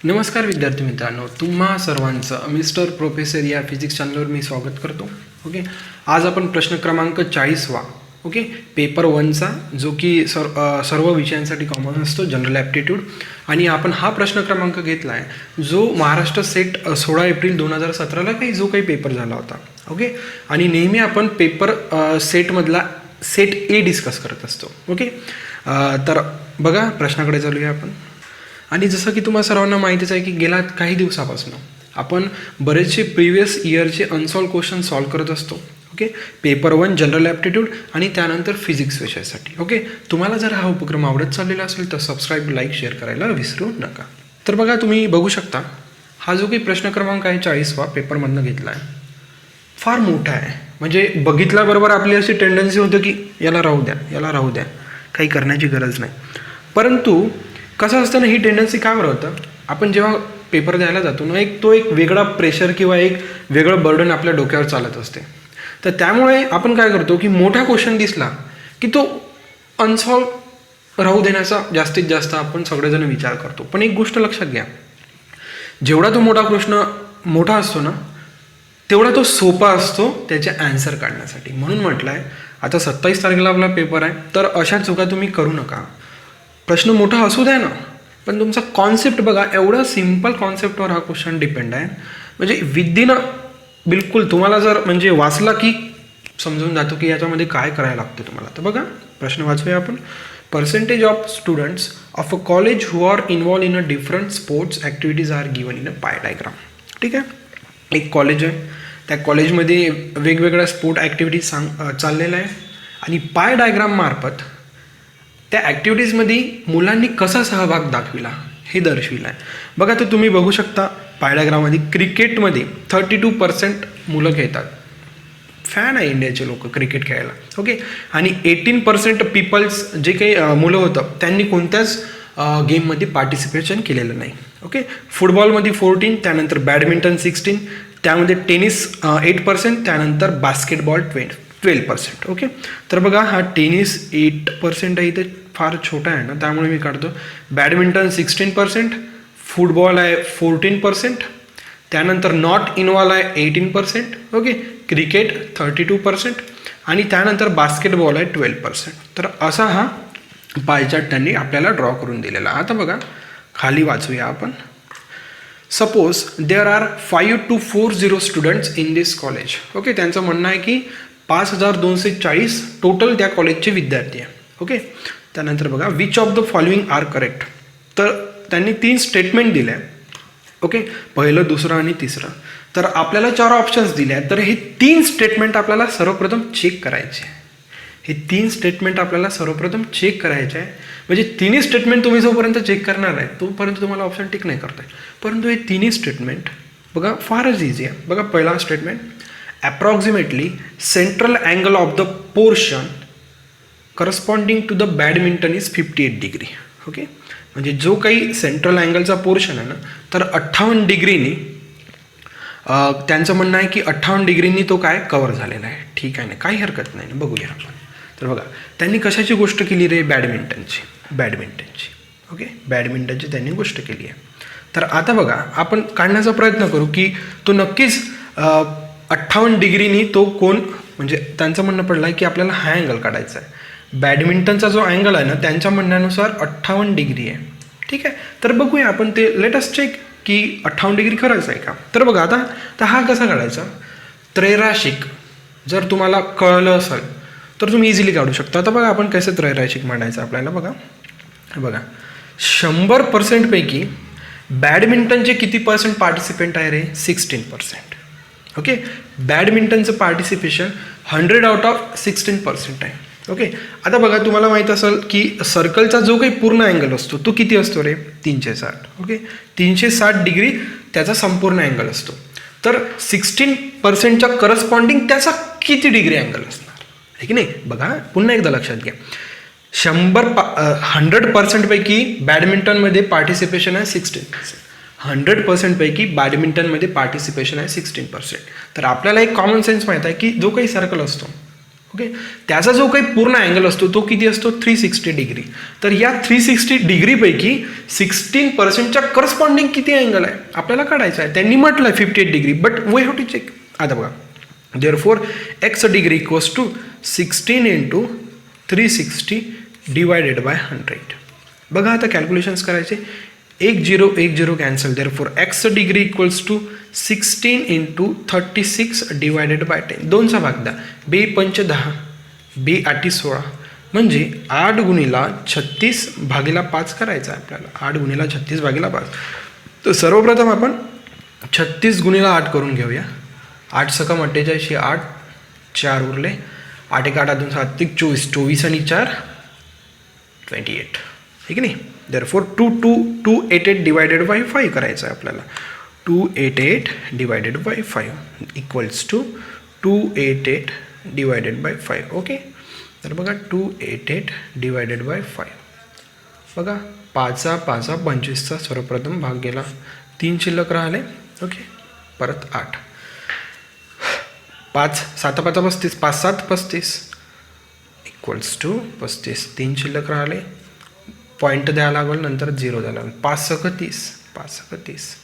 नमस्कार विद्यार्थी मित्रांनो, तुम्हा सर्वांचं मिस्टर प्रोफेसर या फिजिक्स चॅनलवर मी स्वागत करतो. ओके, आज आपण प्रश्न क्रमांक 40वा ओके पेपर 1चा जो की सर्व विषयांसाठी कॉमन असतो, जनरल ॲप्टिट्यूड. आणि आपण हा प्रश्न क्रमांक घेतला आहे जो महाराष्ट्र सेट 16 एप्रिल 2017ला जो काही पेपर झाला होता. ओके, आणि नेहमी आपण पेपर सेटमधला सेट ए डिस्कस करत असतो. ओके, तर बघा प्रश्नाकडे चालूया आपण. आणि जसं की तुम्हाला सर्वांना माहितीच आहे की गेल्या काही दिवसापासून आपण बरेचसे प्रिव्हियस इयरचे अनसॉल्व क्वेश्चन सॉल्व करत असतो. ओके, पेपर 1 जनरल ॲप्टिट्यूड आणि त्यानंतर फिजिक्स विषयासाठी. ओके, तुम्हाला जर हा उपक्रम आवडत चाललेला असेल तर सबस्क्राईब, लाईक, शेअर करायला विसरू नका. तर बघा, तुम्ही बघू शकता हा जो काही प्रश्न क्रमांक आहे 40वा पेपरमधनं घेतला आहे, फार मोठा आहे. म्हणजे बघितल्याबरोबर आपली अशी टेंडन्सी होते की याला राहू द्या, काही करण्याची गरज नाही. परंतु कसं असतं ना, ही टेंडन्सी काय बरं होतं, आपण जेव्हा पेपर द्यायला जातो ना, एक वेगळा प्रेशर किंवा एक वेगळं बर्डन आपल्या डोक्यावर चालत असते. तर त्यामुळे आपण काय करतो की मोठा क्वेश्चन दिसला की तो अनसॉल्व राहू देण्याचा जास्तीत जास्त आपण सगळेजण विचार करतो. पण एक गोष्ट लक्षात घ्या, जेवढा तो मोठा प्रश्न मोठा असतो ना, तेवढा तो सोपा असतो त्याचे ॲन्सर काढण्यासाठी. म्हणून म्हटलं आहे आता 27 तारखेला आपला पेपर आहे, तर अशा चुका तुम्ही करू नका. प्रश्न मोठा असू द्या ना, पण तुमचा कॉन्सेप्ट बघा, एवढा सिम्पल कॉन्सेप्टवर हा क्वेश्चन डिपेंड आहे. म्हणजे विदिन बिलकुल तुम्हाला जर म्हणजे वाचला की समजून जातो की याच्यामध्ये काय करायला लागतं तुम्हाला. तर बघा प्रश्न वाचूया आपण. Percentage of students of a college who are involved in a different sports activities are given in a pie diagram. ठीक आहे, एक कॉलेज आहे, त्या कॉलेजमध्ये वेगवेगळ्या स्पोर्ट ॲक्टिव्हिटीज चाललेल्या आहे आणि पाय डायग्राम मार्फत त्या ॲक्टिव्हिटीजमध्ये मुलांनी कसा सहभाग दाखविला हे दर्शविलं आहे. बघा, तर तुम्ही बघू शकता पाय डायग्राममध्ये क्रिकेटमध्ये 32% मुलं खेळतात. फॅन आहे इंडियाचे लोक क्रिकेट खेळायला. ओके, आणि 18% पीपल्स जे काही मुलं होतं त्यांनी कोणत्याच गेममध्ये पार्टिसिपेशन केलेलं नाही. ओके, फुटबॉलमध्ये 14, त्यानंतर बॅडमिंटन 16, त्यामध्ये टेनिस 8%, त्यानंतर बास्केटबॉल 12%. ओके, तर बघा हा टेनिस 8% आहे, इथे फार छोटा आहे ना, त्यामुळे मी काढतो. बॅडमिंटन 16%, फुटबॉल आहे 14%, त्यानंतर नॉट इन्वॉल्व आहे 18%. ओके, क्रिकेट 32% आणि त्यानंतर बास्केटबॉल आहे 12%. तर असा हा पाय चार्ट त्यांनी आपल्याला ड्रॉ करून दिलेला. आता बघा खाली वाचूया आपण. Suppose there are 5 to 40 students in this college. Okay, त्यांचं म्हणणं आहे की 5240 टोटल त्या कॉलेजचे विद्यार्थी आहे. ओके, त्यानंतर बघा which of the following are correct. तर त्यांनी 3 स्टेटमेंट दिले आहे. ओके, पहिलं, दुसरं आणि तिसरं. तर आपल्याला 4 ऑप्शन्स दिले आहेत. तर हे 3 स्टेटमेंट आपल्याला सर्वप्रथम चेक करायचे आहे. हे 3 स्टेटमेंट आपल्याला सर्वप्रथम चेक करायचे आहे. म्हणजे तिन्ही स्टेटमेंट तुम्ही जोपर्यंत चेक करणार आहे तोपर्यंत तुम्हाला ऑप्शन टिक नाही करता येईल. परंतु हे तिन्ही स्टेटमेंट बघा फारच इझी आहे. बघा पहिला statement, approximately central angle of the portion corresponding to the badminton is 58 degree. Okay, म्हणजे जो काही सेंट्रल अँगलचा पोर्शन आहे ना, तर 58 डिग्रीनी त्यांचं म्हणणं आहे की 58 डिग्रींनी तो काय कवर झालेला आहे. ठीक आहे ना, काही हरकत नाही. बघूया आपण. तर बघा त्यांनी कशाची गोष्ट केली रे, बॅडमिंटनची. ओके, बॅडमिंटनची त्यांनी गोष्ट केली आहे. तर आता बघा आपण काढण्याचा प्रयत्न करू की तो नक्कीच 58 डिग्रीनी तो कोण, म्हणजे त्यांचं म्हणणं पडलं आहे की आपल्याला हा अँगल काढायचा आहे. बॅडमिंटनचा जो अँगल आहे ना, त्यांच्या म्हणण्यानुसार 58 डिग्री आहे. ठीक आहे, तर बघूया आपण ते, लेट अस चेक की 58 डिग्री खरंच आहे का. तर बघा आता तर हा कसा काढायचा, त्रैराशिक जर तुम्हाला कळलं असेल तर तुम्ही इझिली काढू शकता. आता बघा आपण कसं त्रैराशिक मांडायचं आपल्याला. बघा 100% पैकी बॅडमिंटनचे किती पर्सेंट पार्टिसिपेंट आहे रे, 16%. ओके, बॅडमिंटनचं पार्टिसिपेशन 100 आउट ऑफ 16% आहे. ओके, आता बघा तुम्हाला माहीत असेल की सर्कलचा जो काही पूर्ण अँगल असतो तो किती असतो रे, 360. ओके, 360 डिग्री त्याचा संपूर्ण अँगल असतो. तर 16%च्या करस्पॉन्डिंग त्याचा किती डिग्री अँगल असणार आहे की नाही. बघा पुन्हा एकदा लक्षात घ्या, 100% पैकी बॅडमिंटनमध्ये पार्टिसिपेशन आहे 16%. 100% पैकी बॅडमिंटनमध्ये पार्टिसिपेशन आहे 16%. तर आपल्याला एक कॉमन सेन्स माहीत आहे की जो काही सर्कल असतो ओके, त्याचा जो काही पूर्ण अँगल असतो तो किती असतो 360 डिग्री. तर या 360 डिग्रीपैकी 16%च्या करस्पॉन्डिंग किती अँगल आहे आपल्याला काढायचं आहे. त्यांनी म्हटलं 58 degree, but we have to check. आता बघा, therefore x degree equals to 16 into 360 divided by 100. बघा आता कॅल्क्युलेशन्स करायचे. 1 0 1 0 cancel. Therefore x degree equals to 16 into 36 divided by 10. 2चा भाग द्या. 2 पंच 10, 2 8 16, म्हणजे 8 गुणिला 36 भागीला 5 करायचा आहे आपल्याला. 8 गुणिला 36 भागीला 5. तर सर्वप्रथम आपण 36 गुणिला 8 करून घेऊया. 8 सकम 48, 8 4 उरले. 8 1 8 2 7 24, 24 आणि 4 28. ठीक नाही. देअरफॉर 288 डिवायडेड बाय 5 करायचं आहे आपल्याला. 288 divided by 5 equals to 288 divided by 5. Okay, तर बघा 288 डिवायडेड बाय 5. बघा 5 5 25चा सर्वप्रथम भाग गेला. 3 शिल्लक राहिले. ओके, परत 8. 5 7 5 35, 5 7 35 इक्वल्स टू 35. 3 शिल्लक राहिले. पॉईंट द्यायला लागेल, नंतर 0 द्यायला लागेल. 5 सक 30, 5 सक 30.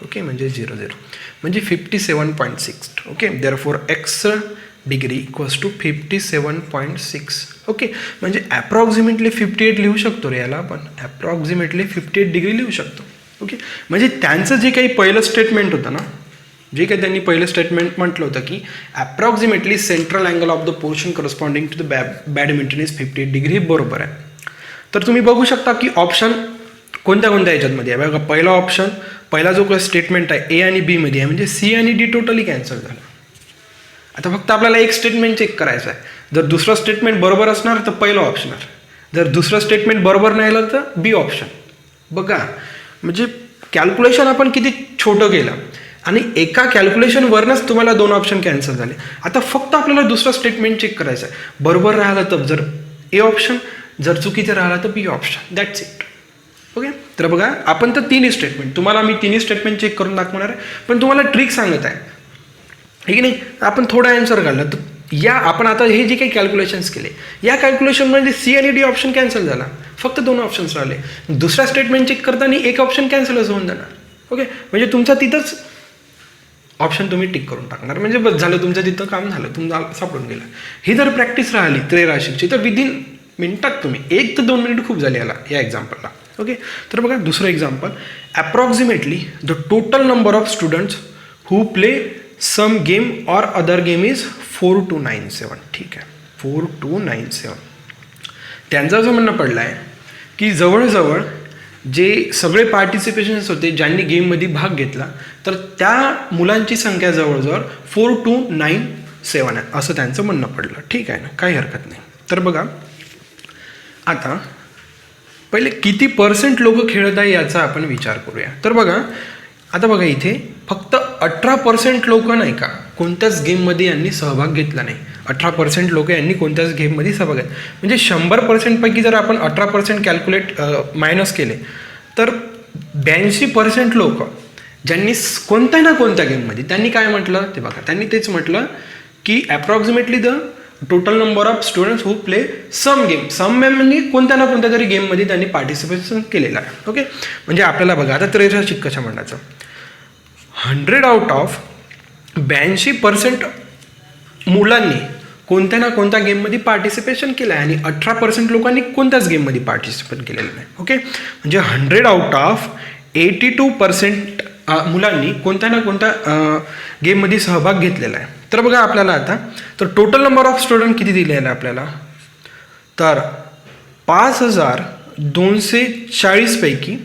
ओके, म्हणजे 0 0, म्हणजे 57.6. Okay, therefore x degree equals to 57.6. Okay, म्हणजे ॲप्रॉक्सिमेटली 58 लिहू शकतो रे याला आपण. ॲप्रॉक्सिमेटली 58 डिग्री लिहू शकतो. ओके, म्हणजे त्यांचं जे काही पहिलं स्टेटमेंट होतं ना, जे काही त्यांनी पहिलं स्टेटमेंट म्हटलं होतं की approximately central angle of the portion corresponding to the badminton is 58 degree, हे बरोबर आहे. तर तुम्ही बघू शकता की ऑप्शन कोणत्या कोणत्या याच्यातमध्ये आहे. बघा, पहिला ऑप्शन, पहिला जो काही स्टेटमेंट आहे ए आणि बी मध्ये आहे, म्हणजे सी आणि डी टोटली कॅन्सल झालं. आता फक्त आपल्याला एक स्टेटमेंट चेक करायचं आहे. जर दुसरं स्टेटमेंट बरोबर असणार तर पहिलं ऑप्शन आहे. जर दुसरं स्टेटमेंट बरोबर नाही आलं तर बी ऑप्शन. बघा, म्हणजे कॅल्क्युलेशन आपण किती छोटं केलं आणि एका कॅल्क्युलेशनवरनंच तुम्हाला 2 ऑप्शन कॅन्सल झाले. आता फक्त आपल्याला दुसरं स्टेटमेंट चेक करायचं आहे. बरोबर राहिलं तर जर ए ऑप्शन, जर चुकीचं राहिलं तर बी ऑप्शन. That's it. ओके, तर बघा, आपण तर तिन्ही स्टेटमेंट, तुम्हाला मी तिन्ही स्टेटमेंट चेक करून दाखवणार आहे, पण तुम्हाला ट्रिक सांगत आहे. हे की नाही. आपण थोडा आन्सर काढला तर या आपण आता हे जे काही कॅल्क्युलेशन्स केले, या कॅल्क्युलेशनमध्ये सी आणि डी ऑप्शन कॅन्सल झाला. फक्त 2 ऑप्शन्स राहिले. दुसरा स्टेटमेंट चेक करताना एक ऑप्शन कॅन्सलच होऊन जाणार. ओके, म्हणजे तुमचा तिथंच ऑप्शन तुम्ही टिक करून टाकणार, म्हणजे बस झालं, तुमचं तिथं काम झालं, तुम्हाला सापडून गेलं. ही जर प्रॅक्टिस राहिली त्रैराशिकची तर विदिन मिनिटात तुम्ही 1 ते 2 मिनिट खूप झाले या एक्झाम्पलला. ओके, तर बघा दुसरं example. Approximately the total number of students who play some game or other game is 4297. ठीक आहे, 4297. त्यांचं असं म्हणणं पडलं आहे की जवळजवळ जे सगळे पार्टिसिपेशन्स होते ज्यांनी गेममध्ये भाग घेतला, तर त्या मुलांची संख्या जवळजवळ 4297 आहे, असं त्यांचं म्हणणं पडलं. ठीक आहे ना, काही हरकत नाही. तर बघा, आता पहिले किती % लोक खेळत आहे याचा आपण विचार करूया. तर बघा, आता बघा इथे फक्त 18% लोक नाही का कोणत्याच गेममध्ये यांनी सहभाग घेतला नाही. 18% लोक यांनी कोणत्याच गेममध्ये सहभाग घेतला, म्हणजे 100% पैकी जर आपण 18% कॅल्क्युलेट मायनस केले तर 82% लोक ज्यांनी कोणत्या ना कोणत्या गेममध्ये, त्यांनी काय म्हटलं ते बघा, त्यांनी तेच म्हटलं की approximately the total number of students who play some game. Some game म्हणजे कोणत्या ना कोणत्या तरी गेममध्ये त्यांनी पार्टिसिपेशन केलेलं आहे. ओके, म्हणजे आपल्याला बघा आता त्रैराशिक कशा म्हणायचं. 100 आउट ऑफ 82% मुलांनी कोणत्या ना कोणत्या गेममध्ये पार्टिसिपेशन केलं आहे आणि 18% लोकांनी कोणत्याच गेममध्ये पार्टिसिपेट केलेलं नाही. ओके, म्हणजे 100 आउट ऑफ 82% मुलांनी कोणत्या ना कोणत्या गेममध्ये सहभाग घेतलेला आहे. तर बघा आपल्याला आता, तर टोटल नंबर ऑफ स्टुडंट किती दिलेला आहे आपल्याला, तर 5240 पैकी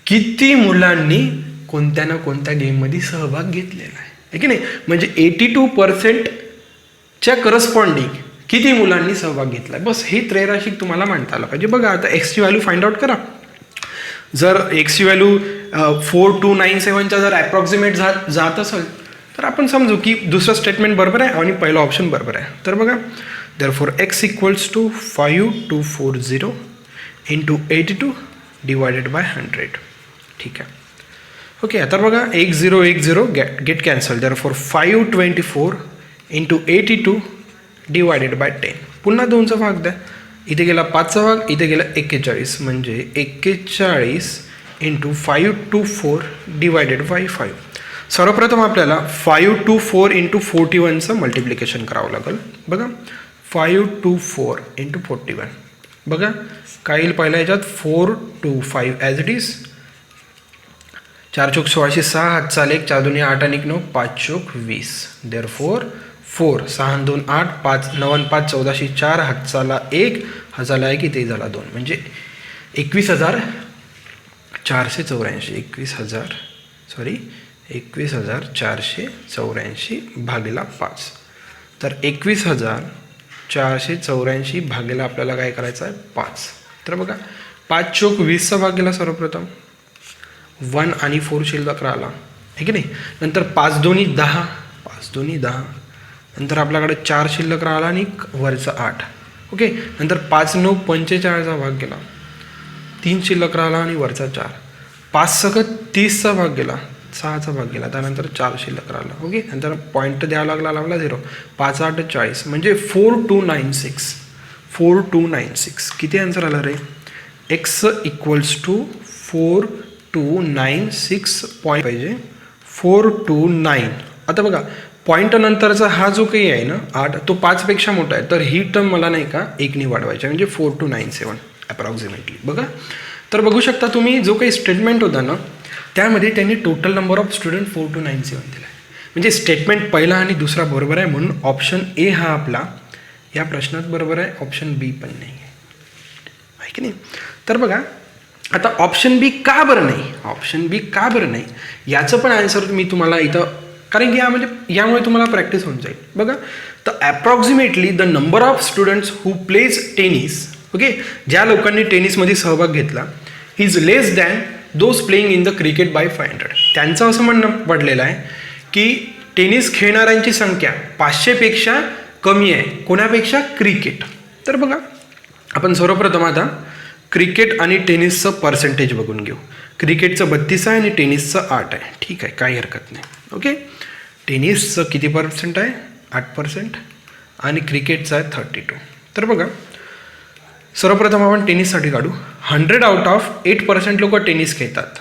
किती मुलांनी कोणत्या ना कोणत्या गेममध्ये सहभाग घेतलेला आहे की नाही. म्हणजे 82%च्या करस्पॉन्डिंग किती मुलांनी सहभाग घेतला, बस हे त्रैराशिक तुम्हाला मांडता आलं पाहिजे. बघा आता एक्सची व्हॅल्यू फाइंड आउट करा. जर एक्सची व्हॅल्यू 4297च्या जर ॲप्रॉक्सिमेट जात असेल तर आपण समजू की दुसरं स्टेटमेंट बरोबर आहे आणि पहिलं ऑप्शन बरोबर आहे. तर बघा, therefore x equals to 5240 into 82 divided by 100. ठीक आहे. ओके, आता बघा 1010 get cancel. Therefore 524 into 82 divided by 10. पुन्हा 2चा भाग द्या. इथे गेला 5चा भाग, इथे गेला 41 म्हणजे 41 इंटू 5 to 4 डिवायडेड बाय 5. सर्वप्रथम आपल्याला 5 to 4 इंटू 41चं मल्टिप्लिकेशन करावं लागेल. बघा 5 to 4 इंटू 41. बघा काय येईल पहिल्या ह्याच्यात 4 to 5 ॲज इट इज. 4 चोक 16, 6 हात चाल 1, 4 2 8 आणि 9, 5 चोक 20. देअरफॉर 4, 6 2 8, 5 9 5 14, 4 हात चाला 1, हा झाला 1 इथे झाला 2 म्हणजे 21,484 भागिला 5. तर 21,484 भागिला आपल्याला काय करायचं आहे 5. तर बघा 5 चोक 20चा भाग गेला सर्वप्रथम, 1 आणि 4 शिल्लक राहिला आहे की नाही. नंतर 5 दोन्ही 10, 5 दोन्ही 10. नंतर आपल्याकडे 4 शिल्लक राहिला आणि वरचा 8. ओके. नंतर 5 9 45चा भाग गेला, 3 शिल्लक राहिला आणि वरचा 4. 5 सकट 30चा भाग गेला, 6चा भाग गेला, त्यानंतर 4 शिल्लक राहिला. ओके. नंतर पॉईंट द्यावा लागला 0. 5 8 40 म्हणजे 4296. किती आन्सर आला रे? x इक्वल्स टू 4296 पॉईंट पाहिजे, 429. आता बघा पॉईंट नंतरचा हा जो काही आहे ना 8 तो 5पेक्षा मोठा आहे, तर ही टर्म मला नाही का 1 वाढवायची म्हणजे 4297 अप्रॉक्सिमेटली. बघा तर बघू शकता तुम्ही जो काही स्टेटमेंट होता ना त्यामध्ये त्यांनी टोटल नंबर ऑफ स्टुडंट 4297 दिला आहे. म्हणजे स्टेटमेंट पहिला आणि दुसरा बरोबर आहे म्हणून ऑप्शन ए हा आपला या प्रश्नात बरोबर आहे, ऑप्शन बी पण नाही आहे की नाही. तर बघा आता ऑप्शन बी का बरं नाही, याचं पण आन्सर मी तुम्हाला इथं, कारण की यामुळे तुम्हाला प्रॅक्टिस होऊन जाईल. बघा तर approximately the number of students who plays tennis, okay, ज्या लोकांनी टेनिसमध्ये सहभाग घेतला, is less than those playing in the cricket by 500. त्यांचं असं म्हणणं पडलेलं आहे की टेनिस खेळणाऱ्यांची संख्या 500पेक्षा कमी आहे. कोणापेक्षा? क्रिकेट. तर बघा आपण सर्वप्रथम आता क्रिकेट आणि टेनिसचं पर्सेंटेज बघून घेऊ. क्रिकेटचं 32 आहे आणि टेनिसचं 8 आहे. ठीक आहे, काही हरकत नाही. ओके. टेनिसचं किती पर्सेंट आहे? 8% आणि क्रिकेटचं आहे 32. तर बघा सर्वप्रथम आपण टेनिससाठी काढू. 100 आउट ऑफ 8% लोक टेनिस खेळतात.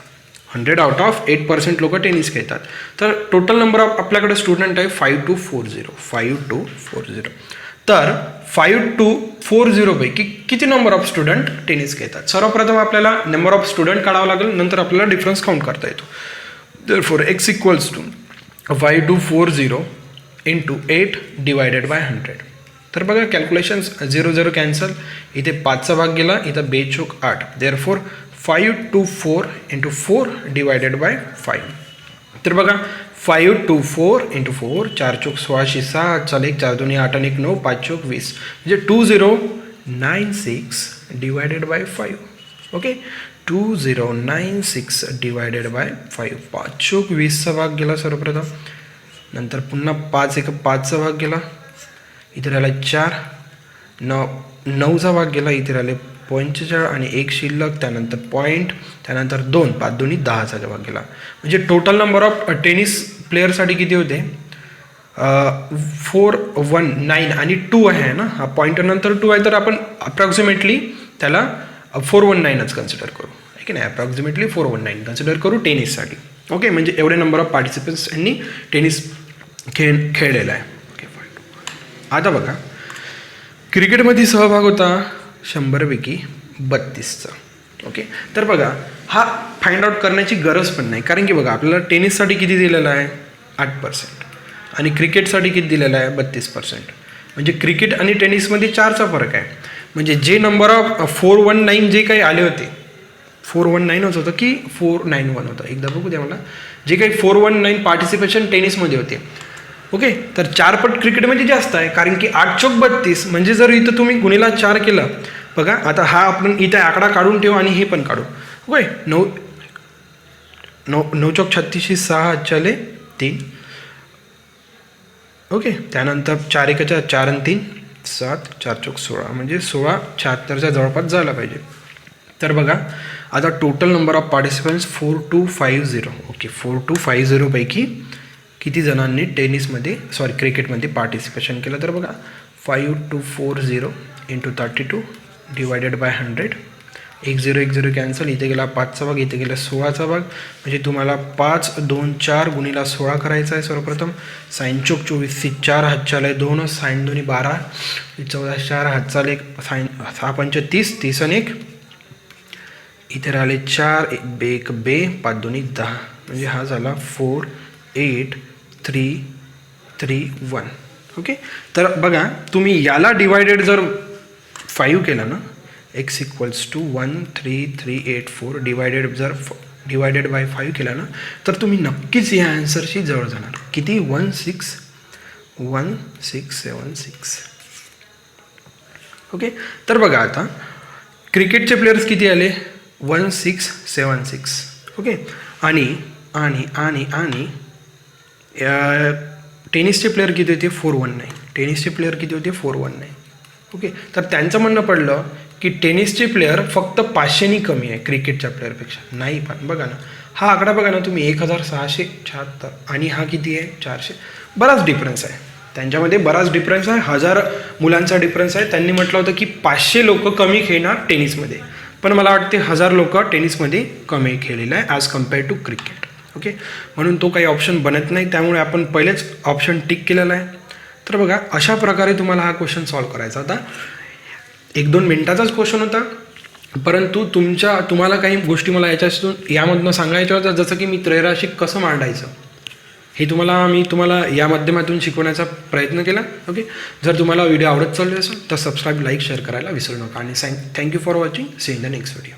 100 आउट ऑफ 8% लोक टेनिस खेळतात. तर टोटल नंबर ऑफ आपल्याकडे स्टुडंट आहे 5240. तर 5240 पैकी किती नंबर ऑफ स्टुडंट टेनिस खेळतात? सर्वप्रथम आपल्याला नंबर ऑफ स्टुडंट काढावं लागेल, नंतर आपल्याला डिफरन्स काउंट करता येतो. Therefore x equals to 5240 into 8 divided by 100. तर बघा कॅल्क्युलेशन्स 0 0 कॅन्सल, इथे 5चा भाग गेला, इथं 2 चोक 8. Therefore 524 into 4 divided by 5. तर बघा 524 इंटू 4, 4 चोक 16, 6 चाल 1, 4 2 8 आणि 9, 5 चोक 20 म्हणजे 2096 divided by 5. Okay. 2096 divided by 5. 5 चोक 20चा भाग गेला सर्वप्रथम, नंतर पुन्हा 5 1 5चा भाग गेला, इथे राहिला 4, 9चा भाग गेला, इथे राहिले 45 आणि 1 शिल्लक, त्यानंतर पॉईंट, त्यानंतर 2, 5 2 10चा भाग गेला. म्हणजे टोटल नंबर ऑफ टेनिस प्लेयरसाठी किती होते? 419 आणि 2 आहे ना, हा पॉईंट नंतर 2 आहे, तर आपण अप्रॉक्सिमेटली त्याला 419च कन्सिडर करू, आहे की नाही. अप्रॉक्सिमेटली 419 कन्सिडर करू टेनिससाठी. ओके. म्हणजे एवढे नंबर ऑफ पार्टिसिपंट्स यांनी टेनिस खेळलेला आहे. ओके. आता बघा क्रिकेटमध्ये सहभाग होता 100 पैकी 32चा. ओके. तर बघा हा फाइंड आउट करण्याची गरज पण नाही, कारण की बघा आपल्याला टेनिससाठी किती दिलेलं आहे? 8% आणि क्रिकेटसाठी किती दिलेलं आहे? 32%. म्हणजे क्रिकेट आणि टेनिसमध्ये 4चा फरक आहे. म्हणजे जे नंबर ऑफ 419 जे काही आले होते, 419 होतं की 491 होतं, एकदा बघू द्या मला. जे काही 419 पार्टिसिपेशन टेनिसमध्ये होते, ओके, तर 4 पट क्रिकेटमध्ये जास्त आहे, कारण की 8 चोक 32 म्हणजे जर इथं तुम्ही गुणिला 4 केलं, बघा आता हा आपण इथे आकडा काढून ठेवू आणि हे पण काढू. ओके. 9 चोक 36, 6 चले 3. ओके. त्यानंतर 4 1 4 आणि 3 7, 4 चोक 16 म्हणजे 1676च्या जवळपास झाला पाहिजे. तर बघा आता total number of participants 4250. Okay. 4250 पैकी किती जणांनी क्रिकेटमध्ये पार्टिसिपेशन केलं? तर बघा 5240 इंटू 32 डिवायडेड बाय 100. 1 0 कॅन्सल, इथे गेला 5चा भाग, इथे गेला 16चा भाग, म्हणजे तुम्हाला 5 2 4 गुणिला 16 करायचा आहे. सर्वप्रथम साइन चौक 24 4 हात चाले 2, साइन 2 12, 14 4 हात चाले 1, साइन 6 5 30, 30 आणि 1, इथे राहिले 4 1 2 5 2 10, म्हणजे हा झाला 4 8 3 3 1. ओके, तर बघा तुम्ही याला डिवायडेड जर 5 केलं ना, x equals to 13384 divided by 5 केला ना, तर तुम्ही नक्कीच या आन्सरशी जवळ जाणार. किती? 1676. ओके, तर बघा आता क्रिकेटचे प्लेयर्स किती आले? 1676. ओके, आणि आणि आणि आणि टेनिसचे प्लेयर किती होते? 419. टेनिसचे प्लेयर किती होते? 419. ओके, तर त्यांचं म्हणणं पडलं की टेनिसचे प्लेयर फक्त 500नी कमी आहे क्रिकेटच्या प्लेअरपेक्षा. नाही, पण बघा ना, हा आकडा बघा ना तुम्ही, 1676 आणि हा किती आहे? 400. बराच डिफरन्स आहे त्यांच्यामध्ये, बराच डिफरन्स आहे. 1000 मुलांचा डिफरन्स आहे. त्यांनी म्हटलं होतं की 500 लोक कमी खेळणार टेनिसमध्ये, पण मला वाटते 1000 लोक टेनिसमध्ये कमी खेळलेलं आहे as compare to cricket. Okay, म्हणून तो काही ऑप्शन बनत नाही, त्यामुळे आपण पहिलेच ऑप्शन टिक केलेला आहे. तर बघा, अशा प्रकारे तुम्हाला हा क्वेश्चन सॉल्व करायचा होता. 1-2 मिनिटाचाच क्वेश्चन होता, परंतु तुम्हाला काही गोष्टी मला यामधनं सांगायच्या होत्या, जसं की मी त्रैराशिक कसं मांडायचं हे मी तुम्हाला या माध्यमातून शिकवण्याचा प्रयत्न केला. ओके, जर तुम्हाला व्हिडिओ आवडत चालले असेल तर सबस्क्राईब, लाईक, शेअर करायला विसरू नका. आणि thank you for watching. See in the next video.